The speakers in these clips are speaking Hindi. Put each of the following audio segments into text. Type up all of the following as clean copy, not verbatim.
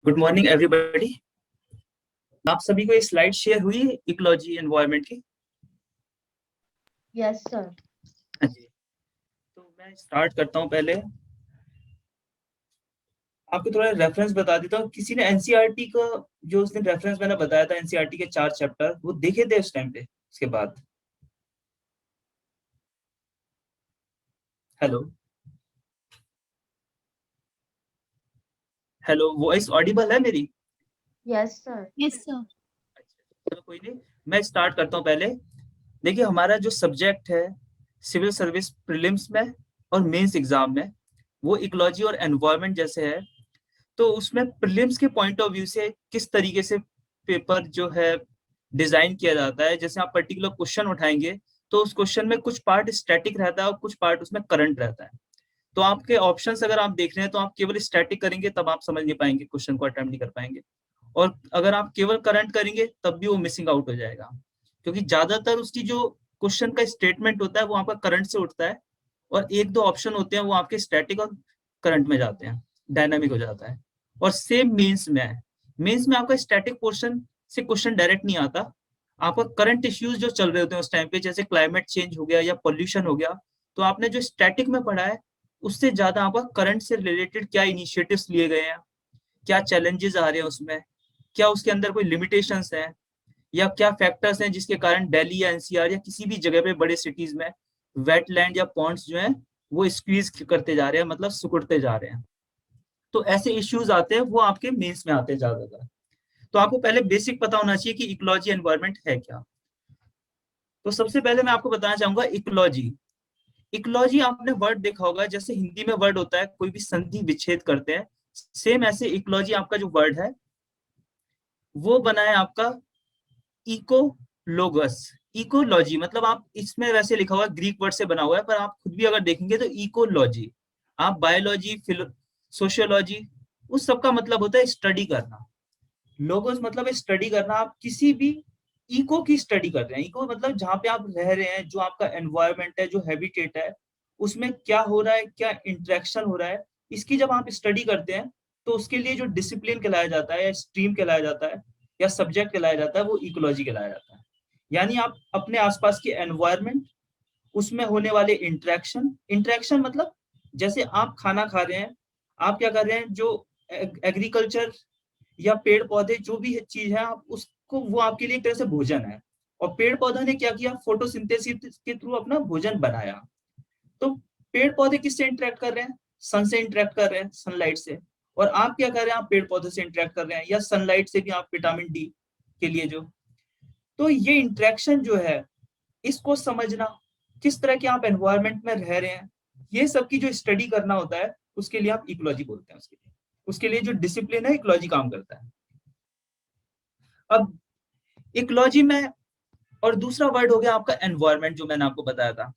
Good morning everybody. आप सभी को ये स्लाइड शेयर हुई है इकोलॉजी एनवायरनमेंट की? Yes sir. हाँ जी। तो मैं स्टार्ट करता हूँ। पहले आपको थोड़ा रेफरेंस बता देता हूँ। किसी ने एनसीईआरटी का जो उस दिन रेफरेंस मैंने बताया था, एनसीईआरटी के 4 चैप्टर वो देखे थे उस टाइम पे? उसके बाद हेलो हेलो, वॉइस ऑडिबल है मेरी? Yes sir. Yes sir. चलो कोई नहीं, मैं स्टार्ट करता हूँ। पहले देखिए, हमारा जो सब्जेक्ट है सिविल सर्विस प्रीलिम्स में और मेंस एग्जाम में, वो इकोलॉजी और एनवायरनमेंट जैसे है। तो उसमें प्रीलिम्स के पॉइंट ऑफ व्यू से किस तरीके से पेपर जो है डिजाइन किया जाता है, जैसे आप पर्टिकुलर क्वेश्चन उठाएंगे तो उस क्वेश्चन में कुछ पार्ट स्टैटिक रहता है और कुछ पार्ट उसमें करंट रहता है। तो आपके ऑप्शंस अगर आप देख रहे हैं तो आप केवल स्टैटिक करेंगे तब आप समझ नहीं पाएंगे, क्वेश्चन को अटेम्प्ट नहीं कर पाएंगे। और अगर आप केवल करंट करेंगे तब भी वो मिसिंग आउट हो जाएगा, क्योंकि ज्यादातर उसकी जो क्वेश्चन का स्टेटमेंट होता है वो आपका करंट से उठता है, और एक दो ऑप्शन होते हैं वो आपके स्टैटिक और करंट में जाते हैं, डायनामिक हो जाता है। और सेम मेंस में है। मेंस में आपका स्टैटिक पोर्शन से क्वेश्चन डायरेक्ट नहीं आता, आपका करंट इश्यूज जो चल रहे होते हैं उस टाइम पे, जैसे क्लाइमेट चेंज हो गया या पोल्यूशन हो गया, तो आपने जो स्टैटिक में पढ़ा है उससे ज्यादा आपका करंट से रिलेटेड क्या इनिशिएटिव्स लिए गए हैं, क्या चैलेंजेस आ रहे हैं उसमें, क्या उसके अंदर कोई लिमिटेशंस हैं, या क्या फैक्टर्स हैं जिसके कारण दिल्ली या एनसीआर या किसी भी जगह पे बड़े सिटीज में वेटलैंड या पॉन्ड्स जो हैं वो स्क्वीज करते जा रहे हैं, मतलब सिकुड़ते जा रहे हैं। तो ऐसे इश्यूज आते हैं, वो आपके मेंस में आते हैं ज्यादातर। तो आपको पहले बेसिक पता होना चाहिए कि इकोलॉजी एनवायरनमेंट है क्या। तो सबसे पहले मैं आपको बताना चाहूंगा इकोलॉजी। इकोलॉजी आपने वर्ड देखा होगा, जैसे हिंदी में वर्ड होता है कोई भी संधि विच्छेद करते हैं, सेम ऐसे इकोलॉजी आपका जो वर्ड है वो बना है आपका इकोलोगस। इकोलॉजी मतलब आप इसमें वैसे लिखा हुआ है ग्रीक वर्ड से बना हुआ है, पर आप खुद भी अगर देखेंगे तो इकोलॉजी, आप बायोलॉजी सोशियोलॉजी, उस सब का मतलब होता है स्टडी करना। लोगोस मतलब स्टडी करना, आप किसी भी इको की स्टडी कर रहे हैं। इको मतलब जहाँ पे आप रह रहे हैं, जो आपका एनवायरनमेंट है, जो हैबिटेट है, उसमें क्या हो रहा है, क्या इंटरेक्शन हो रहा है, इसकी जब आप स्टडी करते हैं तो उसके लिए जो डिसिप्लिन कहलाया जाता है या स्ट्रीम कहलाया जाता है या सब्जेक्ट कहलाया जाता है वो इकोलॉजी कहलाया जाता है। यानी आप अपने आसपास के एनवायरनमेंट, उसमें होने वाले इंटरेक्शन, इंटरेक्शन मतलब जैसे आप खाना खा रहे हैं, आप क्या कर रहे हैं, जो एग्रीकल्चर या पेड़ पौधे जो भी चीज है आप उसको, वो आपके लिए एक तरह से भोजन है। और पेड़ पौधों ने क्या किया, फोटोसिंथेसिस के थ्रू अपना भोजन बनाया। तो पेड़ पौधे किससे इंटरेक्ट कर रहे हैं, सन से इंटरेक्ट कर रहे हैं, सनलाइट से। और आप क्या कर रहे हैं, आप पेड़ पौधे से इंटरेक्ट कर रहे हैं, या सनलाइट से भी आप विटामिन डी के लिए जो। तो ये इंटरेक्शन जो है, इसको समझना, किस तरह के आप एनवायरनमेंट में रह रहे हैं, ये सब की जो स्टडी करना होता है उसके लिए आप इकोलॉजी बोलते हैं। उसके लिए जो डिसिप्लिन है इकोलॉजी काम करता है। अब इकोलॉजी में और दूसरा वर्ड हो गया आपका एनवायरनमेंट, जो मैंने आपको बताया था।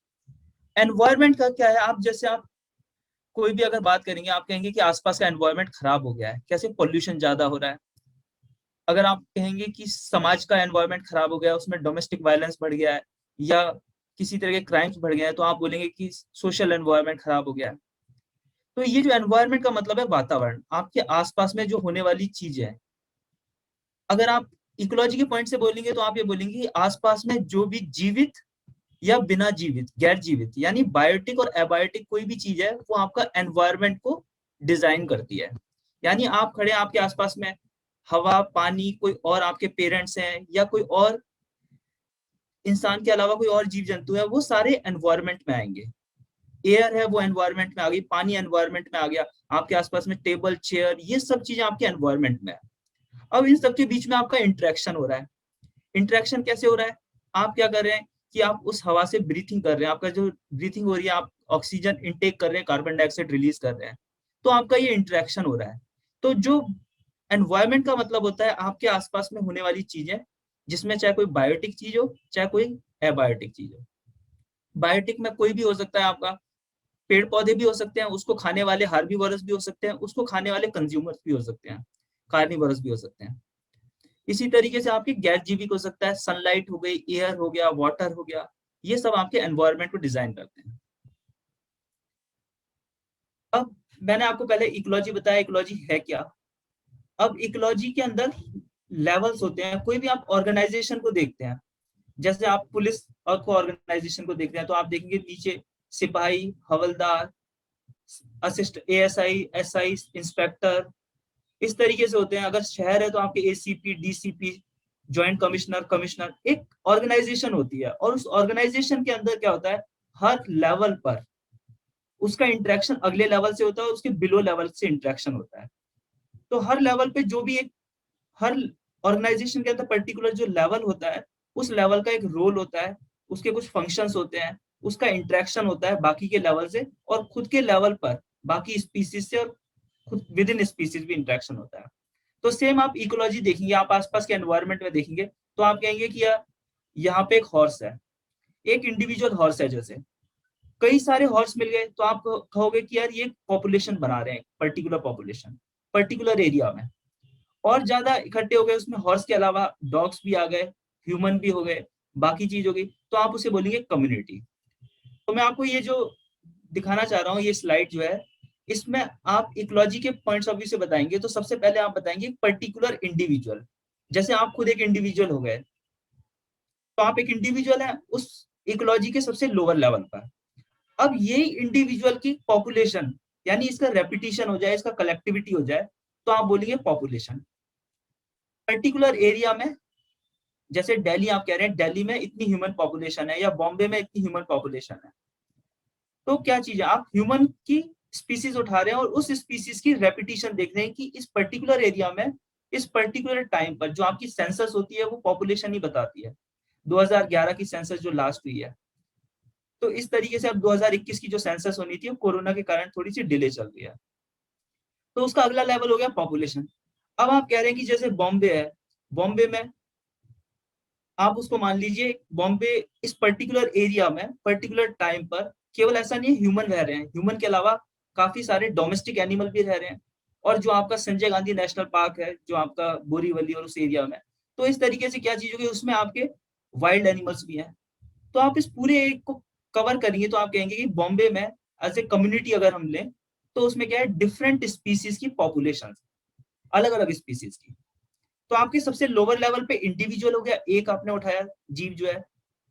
एनवायरनमेंट का क्या है, आप जैसे आप कोई भी अगर बात करेंगे आप कहेंगे कि आसपास का एनवायरनमेंट खराब हो गया है, कैसे पोल्यूशन ज्यादा हो रहा है। अगर आप कहेंगे कि समाज का एनवायरनमेंट खराब हो गया है, उसमें डोमेस्टिक वायलेंस बढ़ गया है या किसी तरह के क्राइम्स बढ़ गए हैं, तो आप बोलेंगे कि सोशल एनवायरनमेंट खराब हो गया है। तो ये जो एनवायरनमेंट का मतलब है वातावरण, आपके आसपास में जो होने वाली चीजें हैं। अगर आप इकोलॉजी के पॉइंट से बोलेंगे तो आप ये बोलेंगे कि आसपास में जो भी जीवित या बिना जीवित, गैर जीवित, यानी बायोटिक और एबायोटिक कोई भी चीज है, वो आपका एनवायरनमेंट को डिजाइन करती है। यानी आप खड़े हैं, आपके आसपास में हवा, पानी, कोई और आपके पेरेंट्स हैं या कोई और इंसान के अलावा कोई और जीव जंतु है, वो सारे एनवायरनमेंट में आएंगे। एयर है वो एनवायरनमेंट में आ गई, पानी एनवायरनमेंट में आ गया, आपके आसपास में टेबल चेयर, ये सब चीजें आपके एनवायरनमेंट में है। अब इन सबके बीच में आपका इंटरेक्शन हो रहा है। इंटरेक्शन कैसे हो रहा है, आप क्या कर रहे हैं कि आप उस हवा से ब्रीथिंग कर रहे हैं, आपका जो ब्रीथिंग हो रही है, आप ऑक्सीजन इनटेक कर रहे हैं, कार्बन डाइऑक्साइड रिलीज कर रहे हैं, तो आपका ये इंटरेक्शन हो रहा है। तो जो एनवायरनमेंट का मतलब होता है आपके आसपास में होने वाली चीजें, जिसमें चाहे कोई बायोटिक चीज हो चाहे कोई एबायोटिक चीज हो। बायोटिक में कोई भी हो सकता है, आपका पेड़ पौधे भी हो सकते हैं, उसको खाने वाले हार्बीवोरस भी हो सकते हैं, उसको खाने वाले कंज्यूमर्स भी हो सकते हैं, कार्निवोरस भी हो सकते हैं। इसी तरीके से आपके गैर जीविक हो सकता है, सनलाइट हो गई, एयर हो गया, वाटर हो गया, ये सब आपके एनवायरनमेंट को डिजाइन करते हैं। अब मैंने आपको पहले इकोलॉजी बताया, इकोलॉजी है क्या। अब इकोलॉजी के अंदर लेवल्स होते हैं। कोई भी आप ऑर्गेनाइजेशन को देखते हैं, जैसे आप पुलिस और को ऑर्गेनाइजेशन को देखते हैं, तो आप देखेंगे नीचे सिपाही, हवलदार, असिस्ट एएसआई, एसआई, इंस्पेक्टर, इस तरीके से होते हैं। अगर शहर है तो आपके ACP, DCP, joint commissioner, commissioner, एक ऑर्गेनाइजेशन होती है। और उस ऑर्गेनाइजेशन के अंदर क्या होता है, हर लेवल पर उसका इंटरेक्शन अगले लेवल से होता है, उसके बिलो लेवल से इंटरेक्शन होता है। तो हर लेवल पे जो भी एक, हर ऑर्गेनाइजेशन के अंदर पर्टिकुलर जो लेवल होता है, उस लेवल का एक रोल होता है, उसके कुछ फंक्शंस होते हैं, उसका इंटरेक्शन होता है बाकी के लेवल से, और खुद के लेवल पर बाकी स्पीसीज से, और खुद विद इन स्पीसीज भी इंटरेक्शन होता है। तो सेम आप इकोलॉजी देखेंगे, आप आसपास के एनवायरनमेंट में देखेंगे, तो आप कहेंगे कि यार यहाँ पे एक हॉर्स है, एक इंडिविजुअल हॉर्स है, जैसे कई सारे हॉर्स मिल गए, तो आप कहोगे कि यार ये पॉपुलेशन बना रहे हैं, पर्टिकुलर पॉपुलेशन पर्टिकुलर एरिया में। और ज्यादा इकट्ठे हो गए, उसमें हॉर्स के अलावा डॉग्स भी आ गए, ह्यूमन भी हो गए, बाकी चीज हो गई, तो आप उसे बोलेंगे कम्युनिटी। तो मैं आपको ये जो दिखाना चाह रहा हूँ, ये स्लाइड जो है, इसमें आप इकोलॉजी के पॉइंट्स ऑफ व्यू से बताएंगे। तो सबसे पहले आप बताएंगे पर्टिकुलर इंडिविजुअल, जैसे आप खुद एक इंडिविजुअल हो गए, तो आप एक इंडिविजुअल है उस इकोलॉजी के सबसे लोअर लेवल पर। अब ये इंडिविजुअल की पॉपुलेशन, यानी इसका रेपिटेशन हो जाए, इसका कलेक्टिविटी हो जाए, तो आप बोलेंगे पॉपुलेशन। पर्टिकुलर एरिया में, जैसे दिल्ली आप कह रहे हैं, दिल्ली में इतनी ह्यूमन पॉपुलेशन है, या बॉम्बे में इतनी ह्यूमन पॉपुलेशन है, तो क्या चीज है, आप ह्यूमन की स्पीसीज उठा रहे हैं और उस स्पीसीज की रेपिटेशन देख रहे हैं कि इस पर्टिकुलर एरिया में, इस पर्टिकुलर टाइम पर जो आपकी सेंसस होती है, वो पॉपुलेशन ही बताती है। 2011 की सेंसस जो लास्ट हुई है, तो इस तरीके से अब 2021 की जो सेंसस होनी थी, कोरोना के कारण थोड़ी सी डिले चल रही है। तो उसका अगला लेवल हो गया पॉपुलेशन। अब आप कह रहे हैं कि जैसे बॉम्बे है, बॉम्बे में आप उसको मान लीजिए, बॉम्बे इस पर्टिकुलर एरिया में पर्टिकुलर टाइम पर, केवल ऐसा नहीं है ह्यूमन रह रहे हैं, ह्यूमन के अलावा काफी सारे डोमेस्टिक एनिमल भी रह रहे हैं। और जो आपका संजय गांधी नेशनल पार्क है, जो आपका बोरीवली और उस एरिया में, तो इस तरीके से क्या चीज होगी, उसमें आपके वाइल्ड एनिमल्स भी हैं। तो आप इस पूरे एक को कवर करेंगे, तो आप कहेंगे कि बॉम्बे में एज ए कम्युनिटी अगर हम लें, तो उसमें क्या है, डिफरेंट स्पीसीज की पॉपुलेशन, अलग अलग स्पीसीज की। तो आपके सबसे लोअर लेवल पे इंडिविजुअल हो गया, एक आपने उठाया जीव जो है,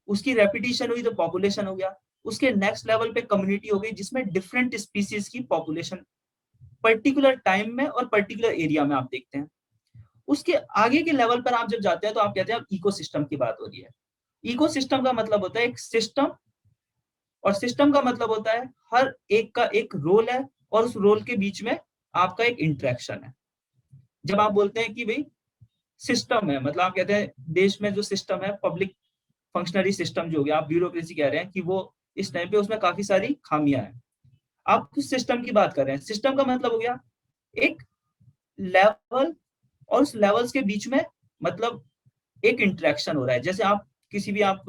उसकी रेपिटेशन हुई तो पॉपुलेशन हो गया। उसके नेक्स्ट लेवल पे कम्युनिटी हो गई, जिसमें डिफरेंट स्पीसीज की पॉपुलेशन पर्टिकुलर टाइम में और पर्टिकुलर एरिया में आप देखते हैं। उसके आगे के लेवल पर आप जब जाते हैं, तो आप कहते हैं अब इकोसिस्टम की बात हो रही है। इकोसिस्टम का मतलब होता है एक सिस्टम, और सिस्टम का मतलब होता है हर एक का एक रोल है, और उस रोल के बीच में आपका एक इंटरेक्शन है। जब आप बोलते हैं कि भाई सिस्टम है, मतलब आप कहते हैं देश में जो सिस्टम है, पब्लिक फंक्शनरी सिस्टम जो हो गया, आप ब्यूरोक्रेसी कह रहे हैं कि वो इस टाइम पे उसमें काफी सारी खामियां हैं। आप कुछ सिस्टम की बात कर रहे हैं, सिस्टम का मतलब हो गया एक लेवल, और उस लेवल्स के बीच में मतलब एक इंटरेक्शन हो रहा है। जैसे आप किसी भी, आप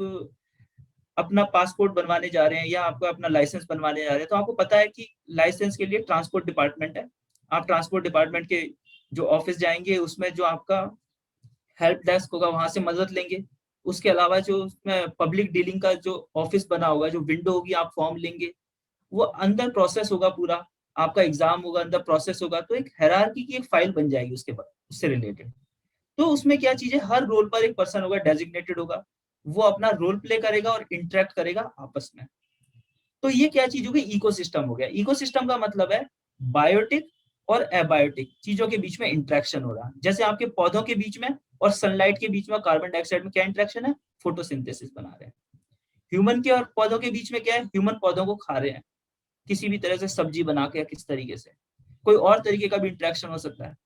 अपना पासपोर्ट बनवाने जा रहे हैं, या आपको अपना लाइसेंस बनवाने जा रहे हैं, तो आपको पता है कि लाइसेंस के लिए ट्रांसपोर्ट डिपार्टमेंट है। आप ट्रांसपोर्ट डिपार्टमेंट के जो ऑफिस जाएंगे, उसमें जो आपका हेल्प डेस्क होगा, वहां से मदद लेंगे। उसके अलावा जो उसमें पब्लिक डीलिंग का जो ऑफिस बना होगा, जो विंडो होगी, आप फॉर्म लेंगे, वो अंदर प्रोसेस होगा पूरा, आपका एग्जाम होगा, अंदर प्रोसेस होगा, तो एक हायरार्की की एक फाइल बन जाएगी उसके बाद, उससे रिलेटेड। तो उसमें क्या चीजें, हर रोल पर एक पर्सन होगा, डेजिग्नेटेड होगा, वो अपना रोल प्ले करेगा और इंटरेक्ट करेगा आपस में। तो ये क्या चीज हो गई, इकोसिस्टम हो गया। इकोसिस्टम का मतलब है बायोटिक और एबायोटिक चीजों के बीच में इंटरेक्शन हो रहा। जैसे आपके पौधों के बीच में और सनलाइट के बीच में, कार्बन डाइऑक्साइड में क्या इंटरेक्शन है, फोटोसिंथेसिस बना रहे हैं। ह्यूमन के और पौधों के बीच में क्या है, ह्यूमन पौधों को खा रहे हैं किसी भी तरह से, सब्जी बना के या किस तरीके से, कोई और तरीके का भी इंटरेक्शन हो सकता है।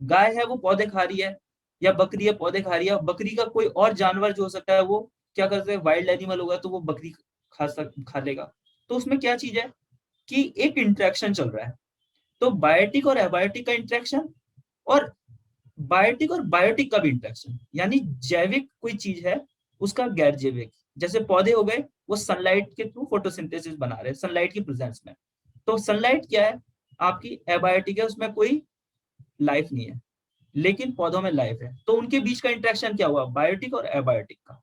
गाय है, वो पौधे खा रही है, या बकरी है, पौधे खा रही है। बकरी का कोई और जानवर जो हो सकता है, वो क्या करते हैं, वाइल्ड एनिमल होगा तो वो बकरी खा लेगा। तो उसमें क्या चीज है कि एक इंटरेक्शन चल रहा है। तो बायोटिक और एबायोटिक का इंटरेक्शन, और बायोटिक और बायोटिक का भी इंटरेक्शन, यानी जैविक कोई चीज है, उसका गैर जैविक। जैसे पौधे हो गए, वो सनलाइट के थ्रू फोटोसिंथेसिस बना रहे हैं, सनलाइट की प्रेजेंस में। तो सनलाइट क्या है, आपकी एबायोटिक है, उसमें कोई लाइफ नहीं है, लेकिन पौधों में लाइफ है। तो उनके बीच का इंटरेक्शन क्या हुआ, बायोटिक और एबायोटिक का।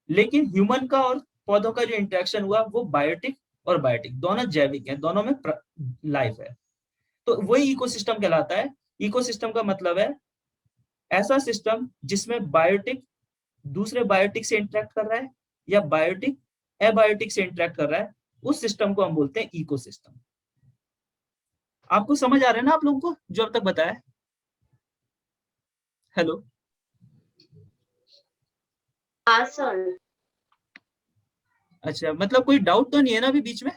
लेकिन ह्यूमन का और पौधों का जो इंटरेक्शन हुआ, वो बायोटिक और बायोटिक दोनों जैविक है, दोनों में लाइफ है। तो वही इकोसिस्टम कहलाता है। इकोसिस्टम का मतलब है ऐसा सिस्टम जिसमें बायोटिक दूसरे बायोटिक से इंटरेक्ट कर रहा है या बायोटिक एबायोटिक से इंटरेक्ट कर रहा है, उस सिस्टम को हम बोलते हैं इकोसिस्टम। आपको समझ आ रहा है ना आप लोगों को जो अब तक बताया? हेलो? हाँ सर। अच्छा, मतलब कोई डाउट तो नहीं है ना अभी बीच में?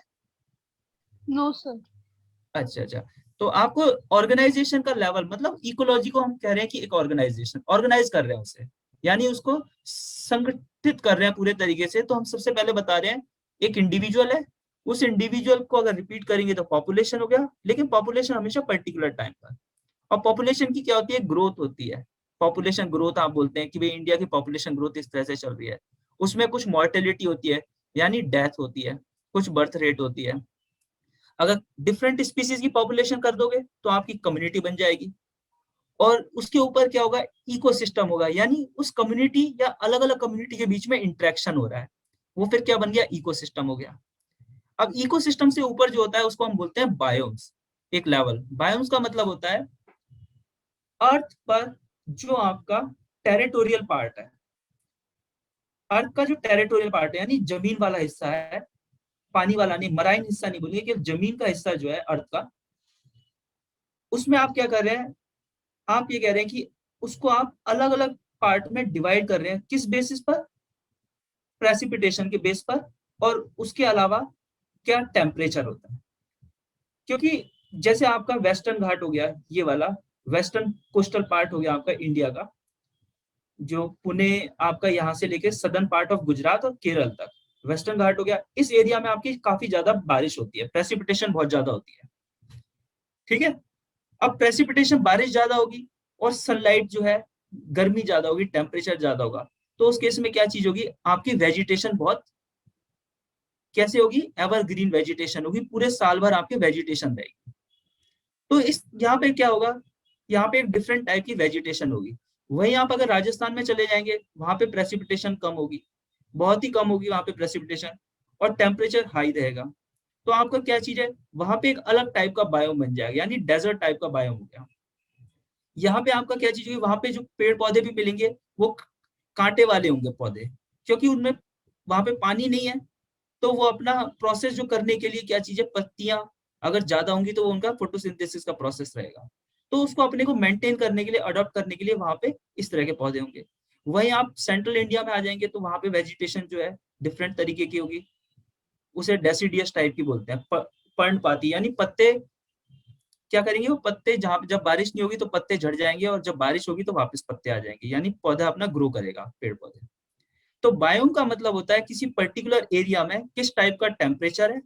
No sir. अच्छा अच्छा, तो आपको ऑर्गेनाइजेशन का लेवल, मतलब इकोलॉजी को हम कह रहे हैं कि एक ऑर्गेनाइजेशन ऑर्गेनाइज कर रहे हैं उसे, यानी उसको संगठित कर रहे हैं पूरे तरीके से। तो हम सबसे पहले बता रहे हैं एक इंडिविजुअल है, उस इंडिविजुअल को अगर रिपीट करेंगे तो पॉपुलेशन हो गया, लेकिन पॉपुलेशन हमेशा पर्टिकुलर टाइम पर। और पॉपुलेशन की क्या होती है? ग्रोथ होती है। पॉपुलेशन ग्रोथ आप बोलते हैं कि भाई इंडिया की पॉपुलेशन ग्रोथ इस तरह से चल रही है। उसमें कुछ मॉर्टेलिटी होती है, यानी डेथ होती है, कुछ बर्थ रेट होती है। अगर डिफरेंट स्पीसीज की पॉपुलेशन कर दोगे तो आपकी कम्युनिटी बन जाएगी, और उसके ऊपर क्या होगा? इकोसिस्टम होगा, यानी उस कम्युनिटी या अलग अलग कम्युनिटी के बीच में इंटरेक्शन हो रहा है, वो फिर क्या बन गया? इकोसिस्टम हो गया। अब इकोसिस्टम से ऊपर जो होता है उसको हम बोलते हैं बायोम्स। एक लेवल बायोम्स का मतलब होता है अर्थ पर जो आपका टेरिटोरियल पार्ट है, अर्थ का जो टेरिटोरियल पार्ट है, यानी जमीन वाला हिस्सा है, पानी वाला नहीं, मराइन हिस्सा नहीं बोलिए, कि जमीन का हिस्सा जो है अर्थ का, उसमें आप क्या कर रहे हैं? आप ये कह रहे हैं कि उसको आप अलग अलग पार्ट में डिवाइड कर रहे हैं। किस बेसिस पर? प्रेसिपिटेशन के बेस पर, और उसके अलावा क्या टेम्परेचर होता है। क्योंकि जैसे आपका वेस्टर्न घाट हो गया, ये वाला वेस्टर्न कोस्टल पार्ट हो गया आपका इंडिया का, जो पुणे आपका यहाँ से लेके सदर्न पार्ट ऑफ गुजरात और केरल तक वेस्टर्न घाट हो गया, इस एरिया में आपकी काफी ज्यादा बारिश होती है, प्रेसिपिटेशन बहुत ज्यादा होती है। ठीक है? अब प्रेसिपिटेशन, बारिश ज्यादा होगी और सनलाइट जो है, गर्मी ज्यादा होगी, टेम्परेचर ज्यादा होगा, तो उस केस में क्या चीज होगी? आपकी वेजिटेशन बहुत कैसे होगी? एवरग्रीन वेजिटेशन होगी, पूरे साल भर आपकी वेजिटेशन रहेगी। तो इस यहाँ पे क्या होगा? यहाँ पे एक डिफरेंट टाइप की वेजिटेशन होगी। वहीं आप अगर राजस्थान में चले जाएंगे, वहां पे प्रेसिपिटेशन कम होगी, बहुत ही कम होगी वहां पे प्रेसिपिटेशन, और टेम्परेचर हाई रहेगा। तो आपका क्या चीज है? वहां पे एक अलग टाइप का बायोम बन जाएगा, यानी डेजर्ट टाइप का बायोम हो गया। यहाँ पे आपका क्या चीज होगी? वहां पे जो पेड़ पौधे भी मिलेंगे वो कांटे वाले होंगे पौधे, क्योंकि उनमें वहां पे पानी नहीं है। तो वो अपना प्रोसेस जो करने के लिए क्या चीज है? पत्तियां अगर ज्यादा होंगी तो वो उनका फोटोसिंथेसिस का प्रोसेस रहेगा, तो उसको अपने को मेंटेन करने के लिए, अडॉप्ट करने के लिए वहां पे इस तरह के पौधे होंगे। वहीं आप सेंट्रल इंडिया में आ जाएंगे तो वहां पे वेजिटेशन जो है डिफरेंट तरीके की होगी, उसे डेसिडियस टाइप की बोलते हैं, पर्णपाती, यानी पत्ते क्या करेंगे? वो पत्ते जहां पे जब बारिश नहीं होगी तो पत्ते झड़ जाएंगे, और जब बारिश होगी तो वापस पत्ते आ जाएंगे, यानी पौधा अपना ग्रो करेगा, पेड़ पौधे। तो बायोम का मतलब होता है किसी पर्टिकुलर एरिया में किस टाइप का टेम्परेचर है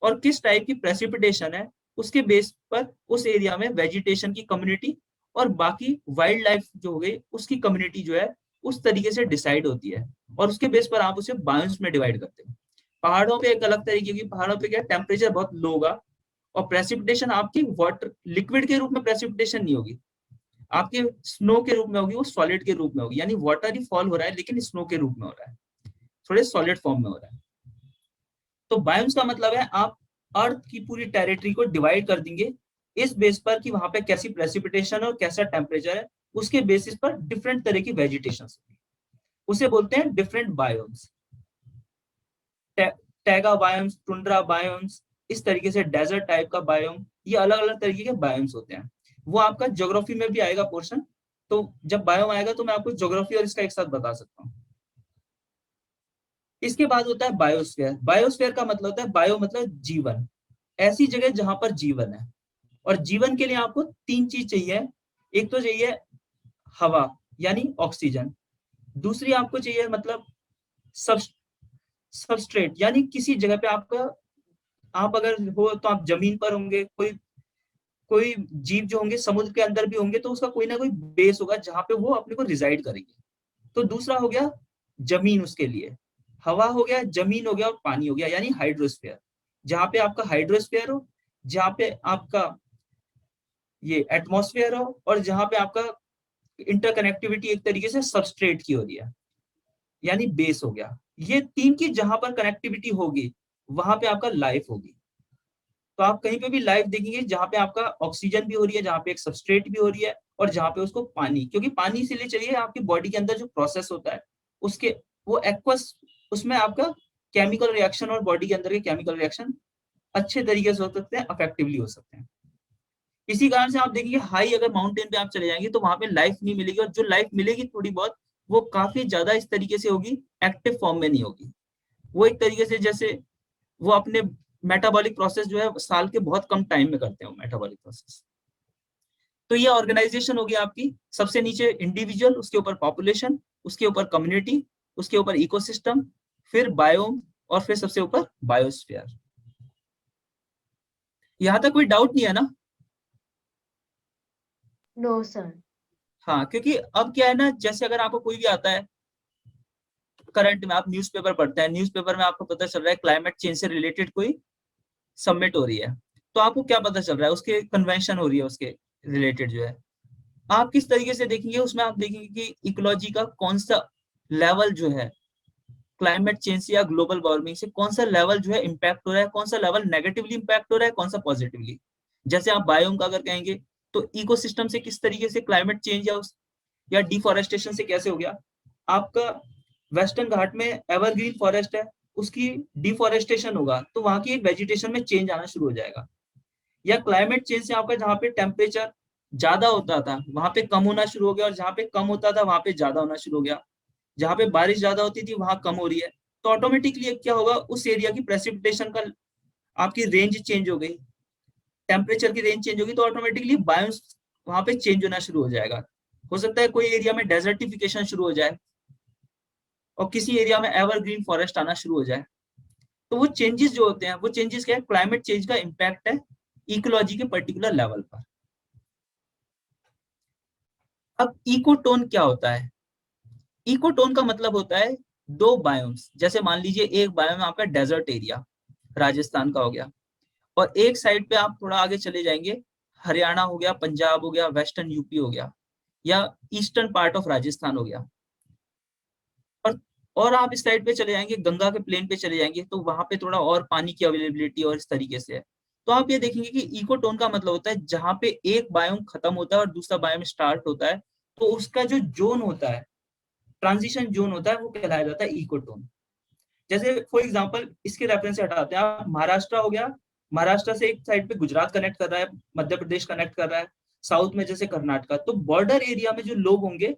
और किस टाइप की प्रेसिपिटेशन है, उसके बेस पर उस एरिया में वेजिटेशन की कम्युनिटी और बाकी वाइल्ड लाइफ जो हो गई उसकी कम्युनिटी जो है उस तरीके से डिसाइड होती है, और उसके बेस पर आप उसे बायोम्स में डिवाइड करते हो। पहाड़ों पे एक अलग तरीके की, पहाड़ों पे क्या टेम्परेचर बहुत लो होगा, और प्रेसिपिटेशन आपकी वाटर लिक्विड के रूप में प्रेसिपिटेशन नहीं होगी, आपके स्नो के रूप में होगी, वो सॉलिड के रूप में होगी, यानी वाटर ही फॉल हो रहा है लेकिन स्नो के रूप में हो रहा है, थोड़े सॉलिड फॉर्म में हो रहा है। तो बायोम्स का मतलब है आप अर्थ की पूरी टेरिटरी को डिवाइड कर देंगे इस बेस पर कि वहां पे कैसी प्रेसिपिटेशन और कैसा टेम्परेचर है, उसके बेसिस पर डिफरेंट तरह की वेजिटेशन होगी, उसे बोलते हैं different biomes. Taiga biomes, tundra biomes, इस तरीके से डेजर्ट टाइप का बायोम, ये अलग अलग तरीके के बायोम्स होते हैं। वो आपका ज्योग्राफी में भी आएगा पोर्शन, तो जब बायोम आएगा तो मैं आपको ज्योग्राफी और इसका एक साथ बता सकता हूँ। इसके बाद होता है बायोस्फीयर। बायोस्फीयर का मतलब होता है, बायो मतलब जीवन, ऐसी जगह जहां पर जीवन है। और जीवन के लिए आपको तीन चीज चाहिए। एक तो चाहिए हवा, यानी ऑक्सीजन। दूसरी आपको चाहिए मतलब सब सबस्ट्रेट, यानी किसी जगह पे आपका, आप अगर हो तो आप जमीन पर होंगे, कोई कोई जीव जो होंगे समुद्र के अंदर भी होंगे, तो उसका कोई ना कोई बेस होगा जहां पे वो अपने को रिजाइड करेंगे। तो दूसरा हो गया जमीन, उसके लिए हवा हो गया, जमीन हो गया, और पानी हो गया, यानी हाइड्रोस्फीयर। जहां पे आपका हाइड्रोस्फीयर हो, जहां पे आपका ये एटमॉस्फेयर हो, और जहां पे आपका इंटरकनेक्टिविटी एक तरीके से सबस्ट्रेट की हो रही है, यानी बेस हो गया। ये तीन की जहां पर कनेक्टिविटी होगी वहां पे आपका लाइफ होगी। तो आप कहीं पे भी लाइफ देखेंगे जहाँ पे आपका ऑक्सीजन भी हो रही है, जहाँ पे एक सबस्ट्रेट भी हो रही है, और जहाँ पे उसको पानी, क्योंकि पानी इसीलिए चाहिए, आपकी बॉडी के अंदर जो प्रोसेस होता है उसके वो एक्वस, उसमें आपका केमिकल रिएक्शन और बॉडी के अंदर के केमिकल रिएक्शन अच्छे तरीके से हो सकते हैं, अफेक्टिवली हो सकते हैं। इसी कारण से आप देखेंगे हाई अगर माउंटेन पे आप चले जाएंगे तो वहां पे लाइफ नहीं मिलेगी, और जो लाइफ मिलेगी थोड़ी बहुत, वो काफी ज्यादा इस तरीके से होगी, एक्टिव फॉर्म में नहीं होगी। वो एक तरीके से जैसे वो अपने मेटाबॉलिक प्रोसेस जो है साल के बहुत कम टाइम में करते हैं मेटाबॉलिक प्रोसेस। तो ये ऑर्गेनाइजेशन होगी आपकी, सबसे नीचे इंडिविजुअल, उसके ऊपर पॉपुलेशन, उसके ऊपर कम्युनिटी, उसके ऊपर इकोसिस्टम, फिर बायोम, और फिर सबसे ऊपर बायोस्फीयर। यहां तक कोई डाउट नहीं है ना? No sir. हाँ, क्योंकि अब क्या है ना, जैसे अगर आपको कोई भी आता है करंट में, आप न्यूज़पेपर पढ़ते हैं, न्यूज़पेपर में आपको पता चल रहा है क्लाइमेट चेंज से रिलेटेड कोई सबमिट हो रही है, तो आपको क्या पता चल रहा है, उसके कन्वेंशन हो रही है उसके रिलेटेड जो है, आप किस तरीके से देखेंगे उसमें, आप देखेंगे कि इकोलॉजी का कौन सा लेवल जो है क्लाइमेट चेंज या ग्लोबल वार्मिंग से, कौन सा लेवल जो है इम्पैक्ट हो रहा है, कौन सा लेवल नेगेटिवली इम्पैक्ट हो रहा है, कौन सा पॉजिटिवली। जैसे आप बायोम का अगर कहेंगे तो इकोसिस्टम से किस तरीके से क्लाइमेट चेंज या डिफॉरेस्टेशन से कैसे हो गया। आपका वेस्टर्न घाट में एवरग्रीन फॉरेस्ट है, उसकी डिफॉरेस्टेशन होगा तो वहां की एक वेजिटेशन में चेंज आना शुरू हो जाएगा। या क्लाइमेट चेंज से आपका जहाँ पे टेम्परेचर ज्यादा होता था वहां पे कम होना शुरू हो गया, और जहाँ पे कम होता था वहां पे ज्यादा होना शुरू हो गया। जहाँ पे बारिश ज्यादा होती थी वहां कम हो रही है, तो ऑटोमेटिकली क्या होगा, उस एरिया की प्रेसिपिटेशन का आपकी रेंज चेंज हो गई, टेम्परेचर की रेंज चेंज होगी, तो ऑटोमेटिकली बायोस वहां पे चेंज होना शुरू हो जाएगा। हो सकता है कोई एरिया में डेजर्टिफिकेशन शुरू हो जाए और किसी एरिया में एवरग्रीन फॉरेस्ट आना शुरू हो जाए। तो वो चेंजेस जो होते हैं, वो चेंजेस क्या है, क्लाइमेट चेंज का इम्पैक्ट है इकोलॉजी के पर्टिकुलर लेवल पर। अब इकोटोन क्या होता है? इकोटोन का मतलब होता है दो बायोम्स, जैसे मान लीजिए एक बायोम आपका डेजर्ट एरिया राजस्थान का हो गया, और एक साइड पे आप थोड़ा आगे चले जाएंगे, हरियाणा हो गया, पंजाब हो गया, वेस्टर्न यूपी हो गया, या ईस्टर्न पार्ट ऑफ राजस्थान हो गया, और और आप इस साइड पे चले जाएंगे, गंगा के प्लेन पे चले जाएंगे, तो वहां पे थोड़ा और पानी की अवेलेबिलिटी और इस तरीके से है। तो आप ये देखेंगे कि इकोटोन का मतलब होता है जहां पे एक बायोम खत्म होता है और दूसरा बायोम स्टार्ट होता है, तो उसका जो जोन होता है, ट्रांजिशन जोन होता है, वो कहलाया जाता है इकोटोन। जैसे फॉर एग्जांपल इसके रेफरेंस से हटाते हैं, आप महाराष्ट्र हो गया, महाराष्ट्र से एक साइड पे गुजरात कनेक्ट कर रहा है, मध्य प्रदेश कनेक्ट कर रहा है, साउथ में जैसे कर्नाटका, तो बॉर्डर एरिया में जो लोग होंगे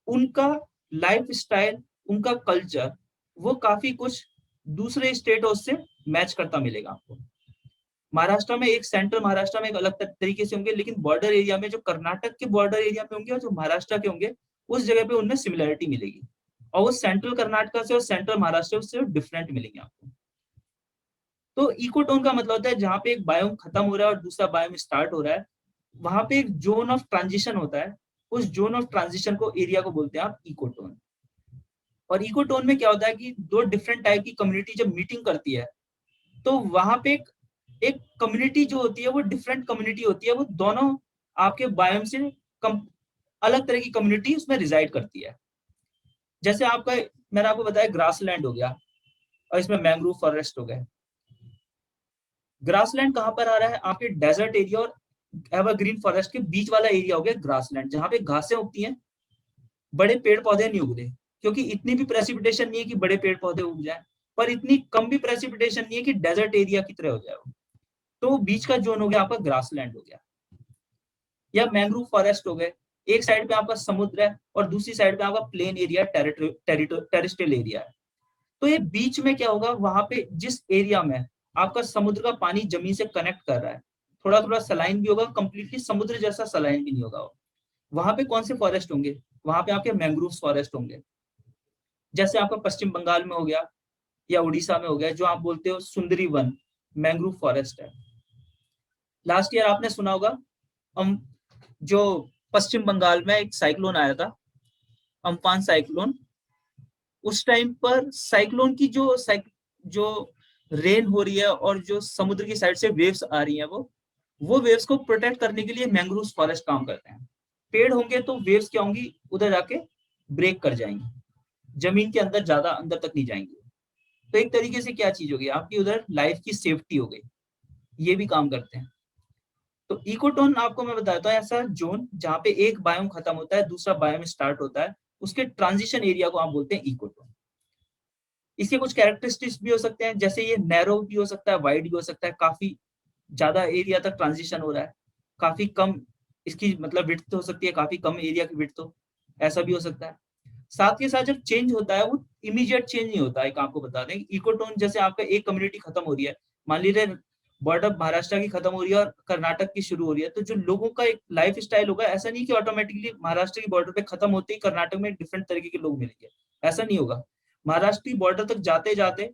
उनका लाइफ स्टाइल, उनका कल्चर, वो काफी कुछ दूसरे स्टेटों से मैच करता मिलेगा आपको। महाराष्ट्र में एक सेंट्रल महाराष्ट्र में एक अलग तरीके से होंगे, लेकिन बॉर्डर एरिया में जो कर्नाटक के बॉर्डर एरिया में होंगे और जो महाराष्ट्र के होंगे उस जगह पे उनमें सिमिलरिटी मिलेगी, और वो सेंट्रल कर्नाटका से और सेंट्रल महाराष्ट्र से डिफरेंट मिलेंगे आपको। तो इकोटोन का मतलब होता है जहां पे एक बायोम खत्म हो रहा है और दूसरा बायोम स्टार्ट हो रहा है, वहां पे एक जोन ऑफ ट्रांजिशन होता है, उस जोन ऑफ ट्रांजिशन को एरिया को बोलते हैं आप इकोटोन। और इकोटोन में क्या होता है कि दो डिफरेंट टाइप की कम्युनिटी जब मीटिंग करती है, तो वहां पे एक कम्युनिटी जो होती है वो डिफरेंट कम्युनिटी होती है, वो दोनों आपके बायोम से अलग तरह की कम्युनिटी उसमें रिजाइड करती है। जैसे आपका, मैंने आपको बताया ग्रासलैंड हो गया और इसमें मैंग्रोव फॉरेस्ट हो गए। ग्रासलैंड कहाँ पर आ रहा है, आपके डेजर्ट एरिया और एवरग्रीन फॉरेस्ट के बीच वाला एरिया हो गया ग्रासलैंड, जहाँ पे घासें उगती हैं, बड़े पेड़ पौधे नहीं उग रहे, क्योंकि इतनी भी प्रेसिपिटेशन नहीं है कि बड़े पेड़ पौधे उग जाए, पर इतनी कम भी प्रेसिपिटेशन नहीं है कि डेजर्ट एरिया की तरह हो जाए। तो बीच का जोन हो गया आपका ग्रासलैंड हो गया, या मैंग्रोव फॉरेस्ट हो गए। एक साइड पे आपका समुद्र है और दूसरी साइड पे आपका प्लेन एरिया, टेरिस्ट्रियल एरिया है। तो ये बीच में क्या होगा, वहां पे जिस एरिया में आपका समुद्र का पानी जमीन से कनेक्ट कर रहा है, थोड़ा थोड़ा सलाइन भी होगा, कंप्लीटली समुद्र जैसा सलाइन भी नहीं होगा, वहां पे कौन से फॉरेस्ट होंगे, वहां पे आपके मैंग्रोव फॉरेस्ट होंगे। जैसे आपका पश्चिम बंगाल में हो गया या उड़ीसा में हो गया, जो आप बोलते हो सुंदरी वन, मैंग्रोव फॉरेस्ट है। लास्ट ईयर आपने सुना होगा, हम जो पश्चिम बंगाल में एक साइक्लोन आया था, अम्फान साइक्लोन, उस टाइम पर साइक्लोन की जो रेन हो रही है और जो समुद्र की साइड से वेव्स आ रही हैं, वो वेव्स को प्रोटेक्ट करने के लिए मैंग्रोव फॉरेस्ट काम करते हैं। पेड़ होंगे तो वेव्स क्या होंगी, उधर जाके ब्रेक कर जाएंगी, जमीन के अंदर ज्यादा अंदर तक नहीं जाएंगी। तो एक तरीके से क्या चीज हो गई आपकी, उधर लाइफ की सेफ्टी हो गई। ये भी काम करते हैं। तो इकोटोन आपको मैं बताता हूँ ऐसा जोन जहाँ पे एक बायोम खत्म होता है, दूसरा बायोम स्टार्ट होता है, उसके ट्रांजिशन एरिया को आप बोलते हैं इकोटोन। इसके कुछ कैरेक्टरिस्टिक्स भी हो सकते हैं, जैसे ये नैरो भी हो सकता है, वाइड भी हो सकता है, काफी ज्यादा एरिया तक ट्रांजिशन हो रहा है, काफी कम इसकी मतलब विड्थ हो सकती है, काफी कम एरिया की विड्थ हो, ऐसा भी हो सकता है। साथ के साथ जब चेंज होता है वो इमीडिएट चेंज नहीं होता है। एक आपको बता दें, इकोटोन जैसे आपका एक कम्युनिटी खत्म हो रही है, मान लीजिए बॉर्डर महाराष्ट्र की खत्म हो रही है और कर्नाटक की शुरू हो रही है, तो जो लोगों का एक लाइफ स्टाइल होगा, ऐसा नहीं कि ऑटोमेटिकली महाराष्ट्र की बॉर्डर पे खत्म होते ही कर्नाटक में डिफरेंट तरीके के लोग मिलेंगे, ऐसा नहीं होगा। महाराष्ट्र की बॉर्डर तक जाते जाते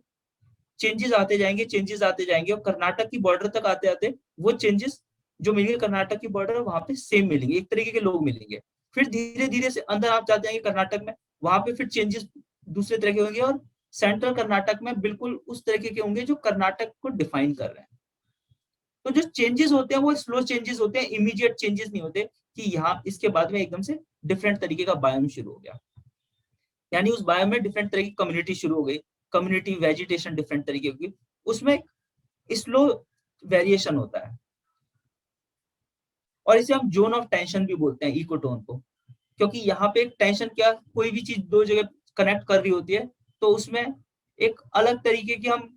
चेंजेस आते जाएंगे, चेंजेस आते जाएंगे, और कर्नाटक की बॉर्डर तक आते आते वो चेंजेस जो मिलेंगे कर्नाटक की बॉर्डर वहां पे सेम मिलेंगे, एक तरीके के लोग मिलेंगे। फिर धीरे धीरे से अंदर आप जाते जाएंगे कर्नाटक में, वहां पे फिर चेंजेस दूसरे तरह के होंगे, और सेंट्रल कर्नाटक में बिल्कुल उस तरीके के होंगे जो कर्नाटक को डिफाइन कर रहे हैं। तो जो चेंजेस होते हैं वो स्लो चेंजेस होते हैं, इमीडिएट चेंजेस नहीं होते कि यहाँ इसके बाद में एकदम से डिफरेंट तरीके का बायोम शुरू हो गया, यानी उस बायोम में डिफरेंट तरह की कम्युनिटी शुरू हो गई, कम्युनिटी वेजिटेशन डिफरेंट तरीके की, उसमें स्लो वेरिएशन होता है। और इसे हम जोन ऑफ टेंशन भी बोलते हैं इकोटोन को, क्योंकि यहाँ पे एक टेंशन, क्या कोई भी चीज दो जगह कनेक्ट कर रही होती है, तो उसमें एक अलग तरीके की हम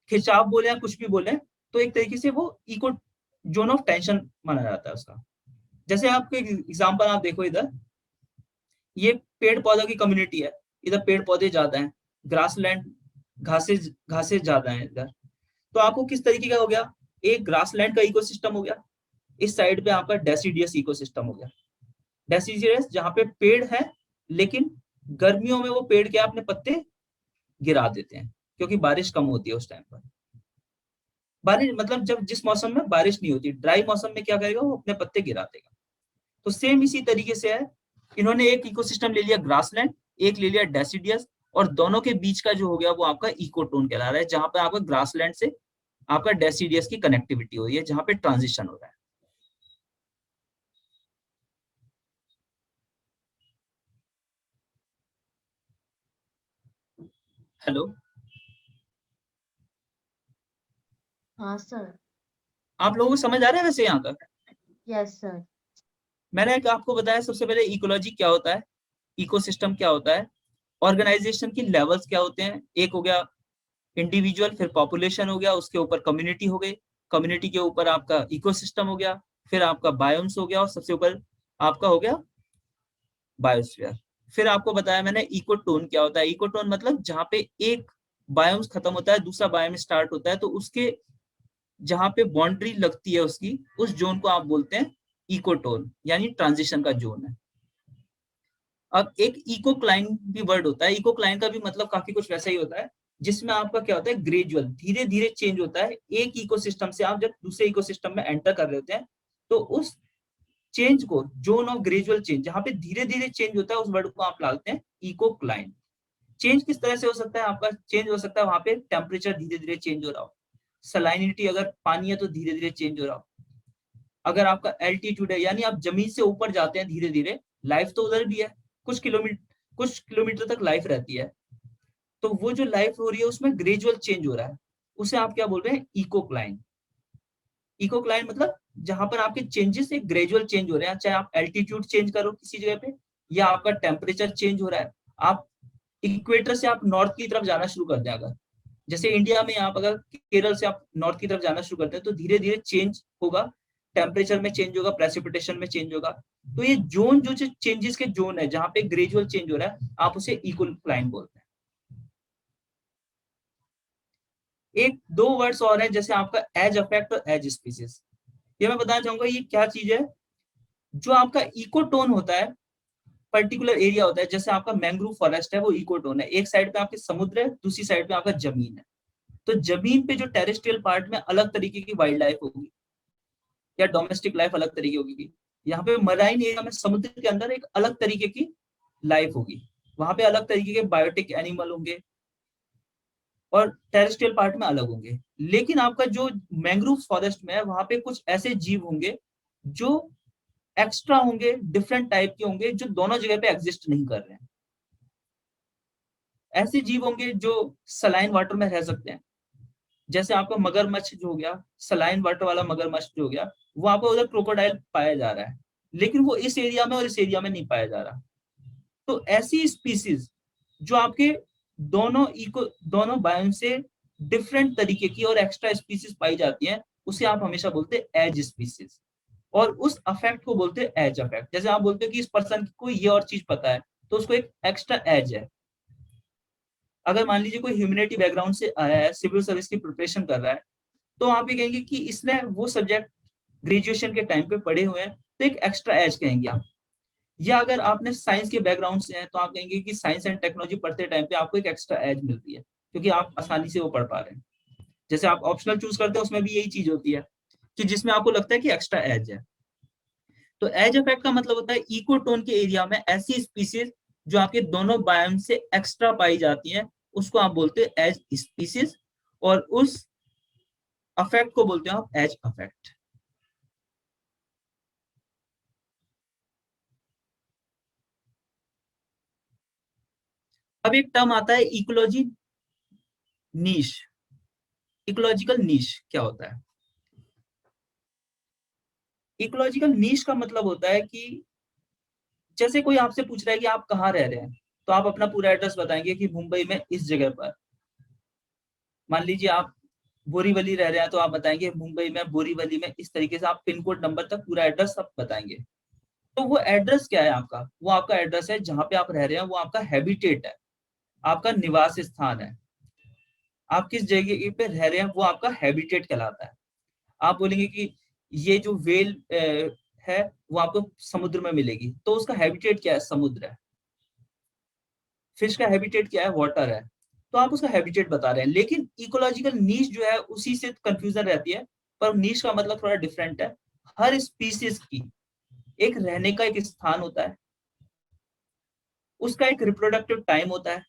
खिंचाव बोले या कुछ भी बोले, तो एक तरीके से वो इको जोन ऑफ टेंशन माना जाता है उसका। जैसे आपको एक एग्जाम्पल आप देखो, इधर ये पेड़ पौधों की कम्युनिटी है, इधर पेड़ पौधे ज्यादा हैं, ग्रासलैंड घासे घासे ज्यादा है इधर, तो आपको किस तरीके का हो गया, एक ग्रासलैंड का इकोसिस्टम हो गया, इस साइड पे आपका डेसिडियस इकोसिस्टम हो गया। डेसिडियस जहाँ पे पेड़ है, लेकिन गर्मियों में वो पेड़ के अपने पत्ते गिरा देते हैं, क्योंकि बारिश कम होती है उस टाइम पर। बारिश मतलब जब जिस मौसम में बारिश नहीं होती, ड्राई मौसम में क्या करेगा, वो अपने पत्ते गिरा देगा। तो सेम इसी तरीके से है, इन्होंने एक इकोसिस्टम ले लिया ग्रासलैंड, एक ले लिया डेसिडियस, और दोनों के बीच का जो हो गया वो आपका इकोटोन कहला रहा है, जहां पे आपका ग्रासलैंड से आपका डेसिडियस की कनेक्टिविटी हो रही है, जहां पे ट्रांजिशन हो रहा है। हेलो, हाँ सर। आप लोगों को समझ आ रहा है वैसे यहाँ तक? Yes sir. मैंने आपको बताया सबसे पहले इकोलॉजी क्या होता है, इकोसिस्टम क्या होता है, ऑर्गेनाइजेशन की लेवल्स क्या होते हैं, एक हो गया इंडिविजुअल, फिर पॉपुलेशन हो गया, उसके ऊपर कम्युनिटी हो गई, कम्युनिटी के ऊपर आपका इकोसिस्टम हो गया, फिर आपका बायोम्स हो गया, और सबसे ऊपर आपका हो गया बायोस्फीयर। फिर आपको बताया मैंने इकोटोन क्या होता है। इकोटोन मतलब जहाँ पे एक बायोम्स खत्म होता है, दूसरा बायोम स्टार्ट होता है, तो उसके जहाँ पे बाउंड्री लगती है उसकी, उस जोन को आप बोलते हैं इकोटोन, यानी ट्रांजिशन का जोन है। अब एक इकोक्लाइन भी वर्ड होता है, इकोक्लाइन का भी मतलब काफी कुछ वैसा ही होता है, जिसमें आपका क्या होता है, ग्रेजुअल धीरे धीरे चेंज होता है। एक इकोसिस्टम से आप जब दूसरे इकोसिस्टम में एंटर कर रहे होते हैं, तो उस चेंज को, जोन ऑफ ग्रेजुअल चेंज, जहां पे धीरे धीरे चेंज होता है, उस वर्ड को आप डालते हैं इकोक्लाइन। चेंज किस तरह से हो सकता है, आपका चेंज हो सकता है वहां पे टेम्परेचर धीरे धीरे चेंज हो रहा हो, सलाइनिटी अगर पानी है तो धीरे धीरे चेंज हो रहा हो, अगर आपका एल्टीट्यूड है यानी आप जमीन से ऊपर जाते हैं धीरे धीरे, लाइफ तो उधर भी है, कुछ किलोमीटर तक लाइफ रहती है, तो वो जो लाइफ हो रही है उसमें ग्रेजुअल चेंज हो रहा है, उसे आप क्या बोल रहे हैं, इकोक्लाइन। इकोक्लाइन मतलब जहां पर आपके चेंजेस एक ग्रेजुअल चेंज हो रहे हैं, चाहे आप एल्टीट्यूड चेंज करो किसी जगह पे, या आपका टेम्परेचर चेंज हो रहा है, आप इक्वेटर से आप नॉर्थ की तरफ जाना शुरू कर दें, अगर जैसे इंडिया में आप अगर केरल से आप नॉर्थ की तरफ जाना शुरू करते हैं, तो धीरे धीरे चेंज होगा, टेम्परेचर में चेंज होगा, प्रेसिपिटेशन में चेंज होगा। तो ये जोन जो चेंजेस के जोन है, जहां पे ग्रेजुअल चेंज हो रहा है, आप उसे इक्वलाइन बोलते हैं। एक दो वर्ड्स और हैं, जैसे आपका एज अफेक्ट और एज स्पीसीज। ये मैं बताना चाहूंगा ये क्या चीज है। जो आपका इकोटोन होता है, पर्टिकुलर एरिया होता है, जैसे आपका मैंग्रोव फॉरेस्ट है, वो इकोटोन है, एक साइड पे आपके समुद्र है, दूसरी साइड पे आपका जमीन है। तो जमीन पे जो टेरेस्ट्रियल पार्ट में अलग तरीके की वाइल्ड लाइफ होगी, या डोमेस्टिक लाइफ अलग तरीके होगी। यहाँ पे मराइन एरिया में समुद्र के अंदर एक अलग तरीके की लाइफ होगी, वहां पे अलग तरीके के बायोटिक एनिमल होंगे, और टेरेस्ट्रियल पार्ट में अलग होंगे। लेकिन आपका जो मैंग्रोव फॉरेस्ट में है, वहां पे कुछ ऐसे जीव होंगे जो एक्स्ट्रा होंगे, डिफरेंट टाइप के होंगे, जो दोनों जगह पे एग्जिस्ट नहीं कर रहे हैं। ऐसे जीव होंगे जो सलाइन वाटर में रह सकते हैं, जैसे आपका मगरमच्छ जो हो गया, सलाइन वाटर वाला मगरमच्छ जो हो गया, वो आपको उधर क्रोकोडाइल पाया जा रहा है, लेकिन वो इस एरिया में और इस एरिया में नहीं पाया जा रहा। तो ऐसी स्पीसीज जो आपके दोनों बायोम से डिफरेंट तरीके की और एक्स्ट्रा स्पीसीज पाई जाती हैं, उसे आप हमेशा बोलते हैं एज स्पीसीज, और उस अफेक्ट को बोलते हैं एज अफेक्ट। जैसे आप बोलते हो कि इस पर्सन को ये और चीज पता है, तो उसको एक एक्स्ट्रा एज है। अगर मान लीजिए कोई ह्यूमैनिटी बैकग्राउंड से आया है, सिविल सर्विस की प्रिपरेशन कर रहा है, तो आप ये कहेंगे कि इसने वो सब्जेक्ट ग्रेजुएशन के टाइम पे पढ़े हुए हैं, तो एक एक्स्ट्रा एज कहेंगे आप। या अगर आपने साइंस के बैकग्राउंड से हैं, तो आप कहेंगे कि साइंस एंड टेक्नोलॉजी पढ़ते टाइम पे आपको एक एक्स्ट्रा एज मिलती है, क्योंकि आप आसानी से वो पढ़ पा रहे हैं। जैसे आप ऑप्शनल चूज करते हैं, उसमें भी यही चीज होती है कि जिसमें आपको लगता है कि एक्स्ट्रा एज है। तो एज इफेक्ट का मतलब होता है इकोटोन के एरिया में ऐसी स्पीसीज जो आपके दोनों बायोम से एक्स्ट्रा पाई जाती हैं, उसको आप बोलते हैं एज स्पीसीज, और उस अफेक्ट को बोलते हैं आप एज अफेक्ट। अब एक टर्म आता है इकोलॉजी नीश। इकोलॉजिकल नीश क्या होता है? इकोलॉजिकल नीश का मतलब होता है कि जैसे कोई आपसे पूछ रहा है कि आप कहाँ रह रहे हैं, तो आप अपना पूरा एड्रेस बताएंगे कि मुंबई में इस जगह पर। मान लीजिए आप बोरीवली रह रहे हैं, तो आप बताएंगे मुंबई में बोरीवली में इस तरीके से, आप पिन कोड नंबर तक पूरा एड्रेस सब बताएंगे। तो वो एड्रेस क्या है आपका? वो आपका एड्रेस है जहां पे आप रह रहे हैं, वो आपका हैबिटेट है, आपका निवास स्थान है। आप किस जगह पे रह रहे हैं वो आपका हैबिटेट कहलाता है। आप बोलेंगे कि ये जो वेल है वो आपको समुद्र में मिलेगी, तो उसका हैबिटेट क्या है? समुद्र है। फिश का हैबिटेट क्या है? वाटर है। तो आप उसका हैबिटेट बता रहे हैं, लेकिन इकोलॉजिकल नीश जो है उसी से कंफ्यूजन रहती है। पर नीश का मतलब थोड़ा डिफरेंट है। हर स्पीसीज की एक रहने का एक स्थान होता है, उसका एक रिप्रोडक्टिव टाइम होता है,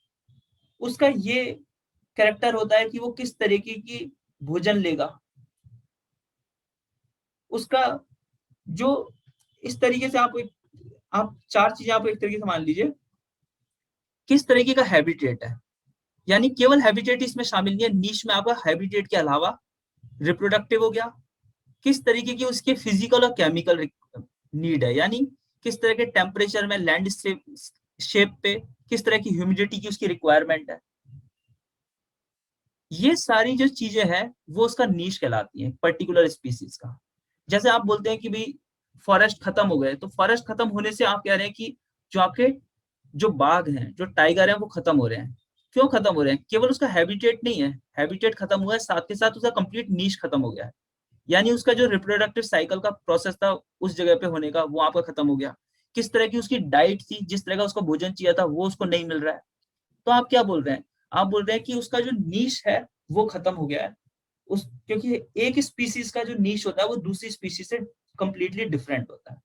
उसका ये कैरेक्टर होता है कि वो किस तरीके की भोजन लेगा, उसका जो इस तरीके से आप चार चीजें आप एक तरीके से मान लीजिए किस तरीके का हैबिटेट है। यानी केवल हैबिटेट इसमें शामिल नहीं है, नीश में आपका हैबिटेट के अलावा रिप्रोडक्टिव हो गया, किस तरीके की उसके फिजिकल और केमिकल नीड है, यानी किस तरह के टेम्परेचर में लैंड शेप पे किस तरह की ह्यूमिडिटी की उसकी रिक्वायरमेंट है। ये सारी जो चीजें हैं वो उसका नीश कहलाती है पर्टिकुलर स्पीसीज का। जैसे आप बोलते हैं कि भाई फॉरेस्ट खत्म हो गए, तो फॉरेस्ट खत्म होने से आप कह रहे हैं कि जो आपके जो बाघ हैं, जो टाइगर हैं, वो खत्म हो रहे हैं। क्यों खत्म हो रहे हैं? केवल उसका हैबिटेट नहीं है, हैबिटेट खत्म हुआ है, साथ के साथ उसका कंप्लीट नीश खत्म हो गया है। यानी उसका जो रिप्रोडक्टिव साइकिल का प्रोसेस था उस जगह पे होने का, वो आपका खत्म हो गया। किस तरह की उसकी डाइट थी, जिस तरह का उसको भोजन चाहिए था, वो उसको नहीं मिल रहा है। तो आप क्या बोल रहे हैं? आप बोल रहे हैं कि उसका जो नीश है वो खत्म हो गया है। उस क्योंकि एक स्पीसीज का जो नीश होता है वो दूसरी स्पीसीज से कंप्लीटली डिफरेंट होता है।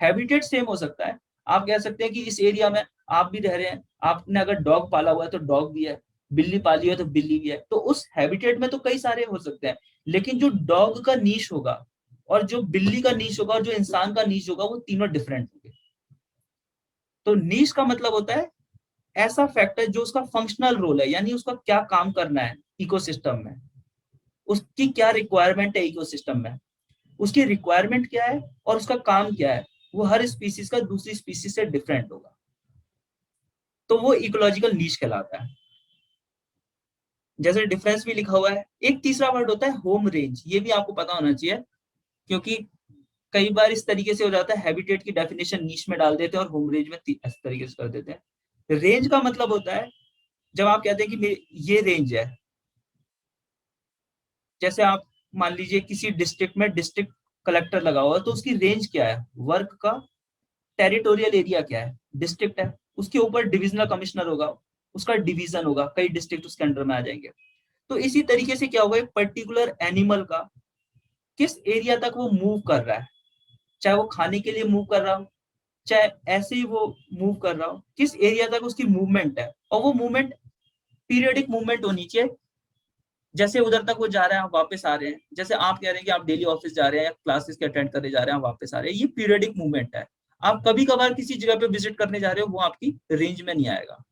हैबिटेट सेम हो सकता है। आप कह सकते हैं कि इस एरिया में आप भी रह रहे हैं, आपने अगर डॉग पाला हुआ है तो डॉग भी है, बिल्ली पाली है तो बिल्ली भी है, तो उस हैबिटेट में तो कई सारे हो सकते हैं। लेकिन जो डॉग का नीश होगा और जो बिल्ली का नीश होगा और जो इंसान का नीश होगा, वो तीनों डिफरेंट होंगे। तो नीश का मतलब होता है ऐसा फैक्टर जो उसका फंक्शनल रोल है, यानी उसका क्या काम करना है इकोसिस्टम में, उसकी क्या रिक्वायरमेंट है इकोसिस्टम में, उसकी रिक्वायरमेंट क्या है और उसका काम क्या है, वो हर स्पीसीज का दूसरी स्पीसीज से डिफरेंट होगा। तो वो इकोलॉजिकल नीश कहलाता है। जैसे डिफरेंस भी लिखा हुआ है। एक तीसरा वर्ड होता है होम रेंज, ये भी आपको पता होना चाहिए, क्योंकि कई बार इस तरीके से हो जाता है, हैबिटेट की डेफिनेशन नीश में डाल देते हैं और होम रेंज में इस तरीके से कर देते हैं। रेंज का मतलब होता है जब आप कहते हैं कि ये रेंज है। जैसे आप मान लीजिए किसी डिस्ट्रिक्ट में डिस्ट्रिक्ट कलेक्टर लगा हुआ है, तो उसकी रेंज क्या है वर्क का, टेरिटोरियल एरिया क्या है, डिस्ट्रिक्ट है, उसके ऊपर डिविजनल कमिश्नर होगा, उसका डिवीजन होगा, कई डिस्ट्रिक्ट उसके अंडर में आ जाएंगे। तो इसी तरीके से क्या होगा, एक पर्टिकुलर एनिमल का किस एरिया तक वो मूव कर रहा है, चाहे वो खाने के लिए मूव कर रहा हो, चाहे ऐसे ही वो मूव कर रहा हो, किस एरिया तक उसकी मूवमेंट है, और वो मूवमेंट पीरियडिक मूवमेंट होनी चाहिए। जैसे उधर तक वो जा रहे हैं, आप वापस आ रहे हैं, जैसे आप कह रहे हैं कि आप डेली ऑफिस जा रहे हैं या क्लासेस के अटेंड करने जा रहे हैं, वापस आ रहे हैं, ये पीरियडिक मूवमेंट है। आप कभी कभार किसी जगह पे विजिट करने जा रहे हो, वो आपकी रेंज में नहीं आएगा।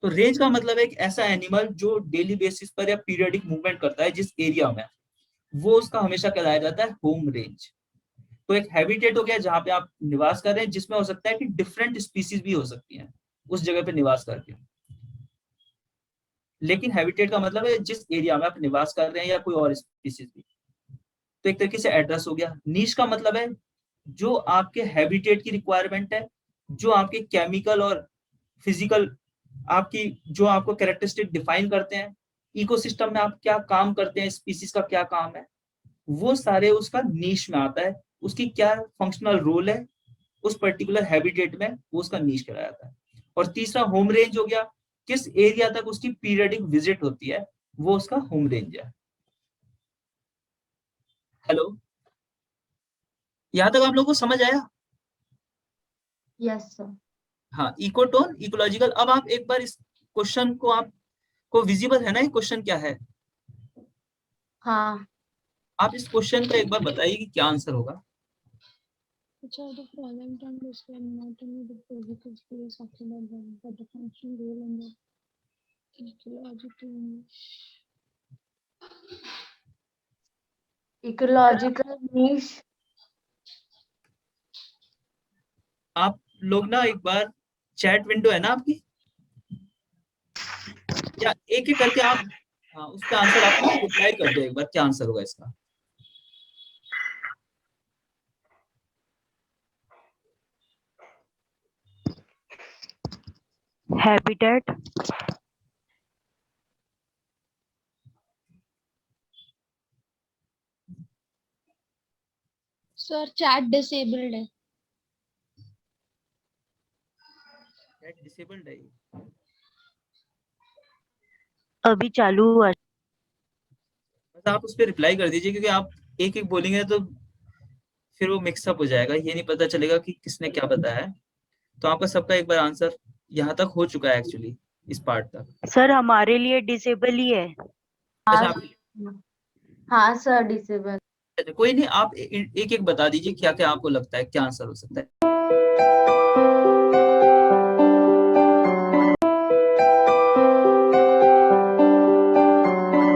तो रेंज का मतलब है एक ऐसा एनिमल जो डेली बेसिस पर या पीरियडिक मूवमेंट करता है जिस एरिया में, वो उसका हमेशा कहलाया जाता है होम रेंज। तो एक हैबिटेट हो गया जहाँ पे आप निवास कर रहे हैं, जिसमें हो सकता है कि डिफरेंट स्पीसीज भी हो सकती हैं उस जगह पे निवास करके। लेकिन हैबिटेट का मतलब है जिस एरिया में आप निवास कर रहे हैं या कोई और स्पीसीज भी। तो एक तरीके से एड्रेस हो गया। नीश का मतलब है जो आपके हैबिटेट की रिक्वायरमेंट है, जो आपके केमिकल और फिजिकल आपकी जो आपको कैरेक्टरिस्टिक डिफाइन करते हैं, इकोसिस्टम में आप क्या काम करते हैं, स्पीसीज का क्या काम है, वो सारे उसका नीश में आता है। उसकी क्या फंक्शनल रोल है उस पर्टिकुलर हैबिटेट में, वो उसका नीश कहलाया जाता है। और तीसरा होम रेंज हो गया, किस एरिया तक उसकी पीरियडिक विजिट होती है, वो उसका होम रेंज है। हेलो, यहां तक आप लोगों को समझ आया? Yes, sir. हाँ, इकोटोन, इकोलॉजिकल। अब आप एक बार इस क्वेश्चन को, आपको विजिबल है ना ये क्वेश्चन क्या है? हाँ। आप इस क्वेश्चन का एक बार बताइए कि क्या आंसर होगा। Which are the following terms describe not only the physical space occupied by but the functional role in the ecological Ecological niche. आप लोग ना एक बार, चैट विंडो है ना आपकी, या एक एक करके आप, हाँ, उस पे आंसर आप रिप्लाई कर दो एक बार, क्या आंसर होगा इसका। हैबिटेट। सर चैट डिसेबल्ड है। चैट डिसेबल्ड है? अभी चालू हुआ। बस आप उस पर रिप्लाई कर दीजिए, क्योंकि आप एक एक बोलेंगे तो फिर वो मिक्सअप हो जाएगा, ये नहीं पता चलेगा कि किसने क्या बताया है। तो आपका सबका एक बार आंसर यहाँ तक हो चुका है एक्चुअली, इस पार्ट तक। सर हमारे लिए डिसेबल ही है। अच्छा, हाँ, हाँ सर, डिसेबल। कोई नहीं, आप एक एक बता दीजिए क्या क्या आपको लगता है क्या आंसर हो सकता है।